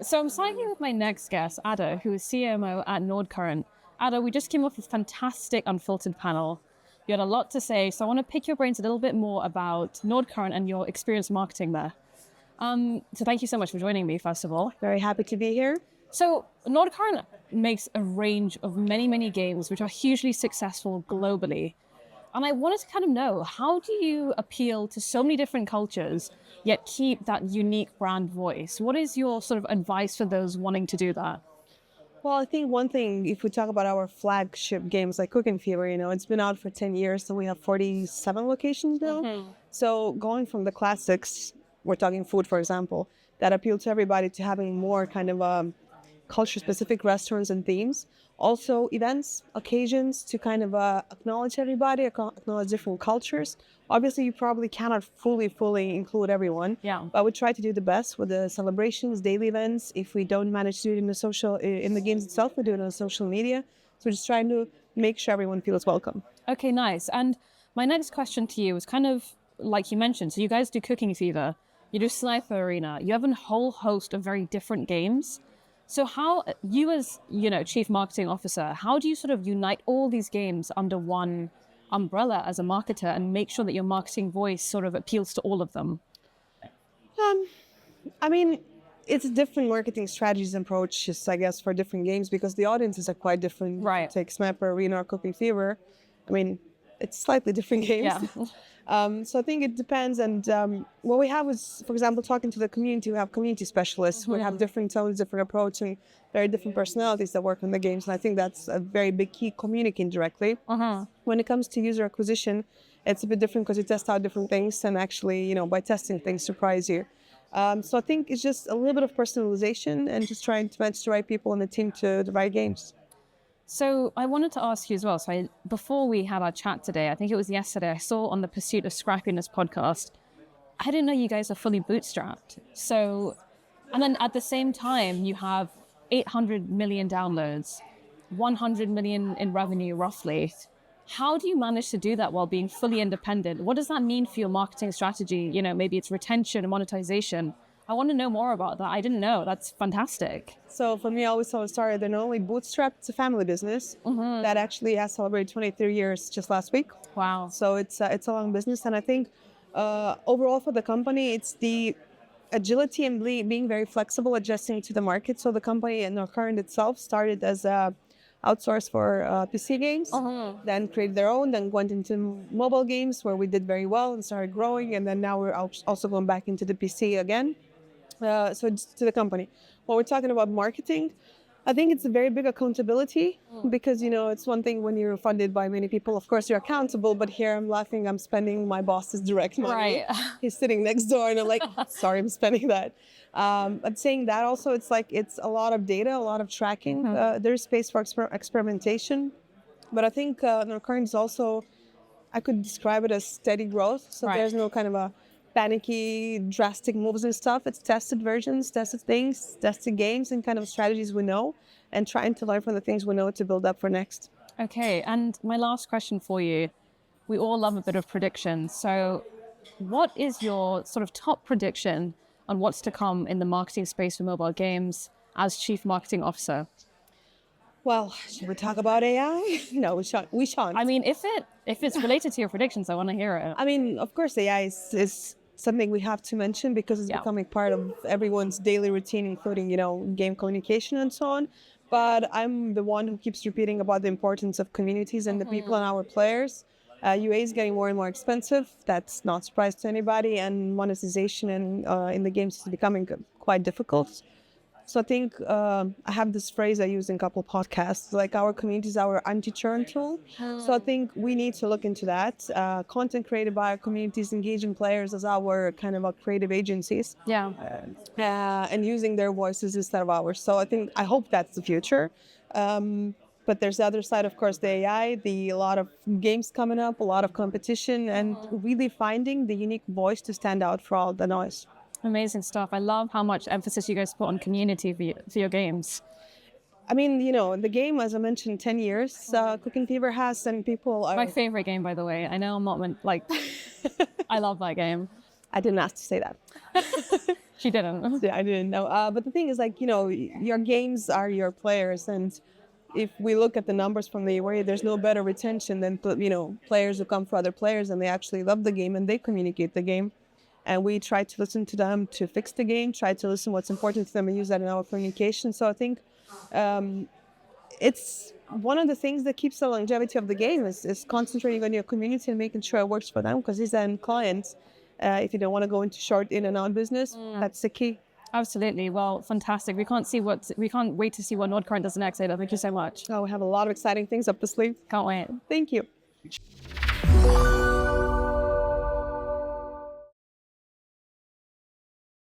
So I'm signing with my next guest, Ada, who is CMO at Nordcurrent. Ada, we just came off a fantastic unfiltered panel. You had a lot to say, so I want to pick your brains a little bit more about Nordcurrent and your experience marketing there. So thank you so much for joining me, first of all. Very happy to be here. So Nordcurrent makes a range of many games which are hugely successful globally. And I wanted to kind of know, how do you appeal to so many different cultures, yet keep that unique brand voice? What is your sort of advice for those wanting to do that? Well, I think one thing, if we talk about our flagship games like Cooking Fever, it's been out for 10 years, so we have 47 locations now. Mm-hmm. So going from the classics, we're talking food, for example, that appeal to everybody, to having more kind of culture-specific restaurants and themes. Also events, occasions to kind of acknowledge everybody, acknowledge different cultures. Obviously, you probably cannot fully include everyone. Yeah. But we try to do the best with the celebrations, daily events. If we don't manage to do it in the games itself, we do it on social media. So we're just trying to make sure everyone feels welcome. Okay, nice. And my next question to you is kind of like you mentioned. So you guys do Cooking Fever, you do Sniper Arena, you have a whole host of very different games. So how, you as, chief marketing officer, how do you sort of unite all these games under one umbrella as a marketer and make sure that your marketing voice sort of appeals to all of them? I mean, it's different marketing strategies and approaches, I guess, for different games because the audiences are quite different. Right. Take Sniper Arena or Cooking Fever. I mean, it's slightly different games. Yeah. So I think it depends. And what we have is, for example, talking to the community, we have community specialists. We have different tones, different approach, and very different personalities that work on the games. And I think that's a very big key, communicating directly. When it comes to user acquisition, it's a bit different because you test out different things and actually, by testing things, surprise you. So I think it's just a little bit of personalization and just trying to match the right people on the team to the right games. So I wanted to ask you as well. So before we had our chat today, I think it was yesterday, I saw on the Pursuit of Scrappiness podcast, I didn't know you guys are fully bootstrapped. So, and then at the same time, you have 800 million downloads, 100 million in revenue roughly. How do you manage to do that while being fully independent? What does that mean for your marketing strategy? Maybe it's retention and monetization. I want to know more about that. I didn't know. That's fantastic. So for me, I always tell a story that not only bootstrapped, it's a family business that actually has celebrated 23 years just last week. Wow. So it's a long business. And I think overall for the company, it's the agility and being very flexible, adjusting to the market. So the company and Nordcurrent itself started as a outsourced for PC games, then created their own, then went into mobile games where we did very well and started growing. And then now we're also going back into the PC again. So it's to the company. When we're talking about marketing, I think it's a very big accountability because, it's one thing when you're funded by many people, of course you're accountable, but here I'm laughing, I'm spending my boss's direct money. Right. He's sitting next door and I'm like, sorry, I'm spending that. But saying that also, it's a lot of data, a lot of tracking. There's space for experimentation. But I think Nordcurrent is also, I could describe it as steady growth. So there's no kind of a panicky, drastic moves and stuff. It's tested versions, tested things, tested games and kind of strategies we know and trying to learn from the things we know to build up for next. Okay, and my last question for you. We all love a bit of prediction. So what is your sort of top prediction on what's to come in the marketing space for mobile games as Chief Marketing Officer? Well, should we talk about AI? No, we shan't. I mean, if it's related to your predictions, I want to hear it. I mean, of course, AI is something we have to mention because it's becoming part of everyone's daily routine, including, game communication and so on. But I'm the one who keeps repeating about the importance of communities and the people and our players. UA is getting more and more expensive. That's not a surprise to anybody. And monetization in the games is becoming quite difficult. So I think I have this phrase I use in a couple of podcasts, like our community is our anti-churn tool. So I think we need to look into that. Content created by our communities, engaging players as our kind of creative agencies. Yeah. And using their voices instead of ours. So I hope that's the future. But there's the other side, of course, the AI, a lot of games coming up, a lot of competition, and really finding the unique voice to stand out for all the noise. Amazing stuff. I love how much emphasis you guys put on community for your games. I mean, the game, as I mentioned, 10 years, Cooking Fever has, and people are... My favorite game, by the way. I know I'm not I love that game. I didn't ask to say that. She didn't. Yeah, I didn't know. But the thing is, like, your games are your players, and if we look at the numbers from the UA, there's no better retention than players who come for other players and they actually love the game and they communicate the game. And we try to listen to them to fix the game, try to listen what's important to them and use that in our communication. So I think it's one of the things that keeps the longevity of the game is concentrating on your community and making sure it works for them, because these end clients, if you don't want to go into short in and out business, that's the key. Absolutely. Well, fantastic. We can't wait to see what Nordcurrent does next, Ada. Thank you so much. Oh, we have a lot of exciting things up the sleeve. Can't wait. Thank you.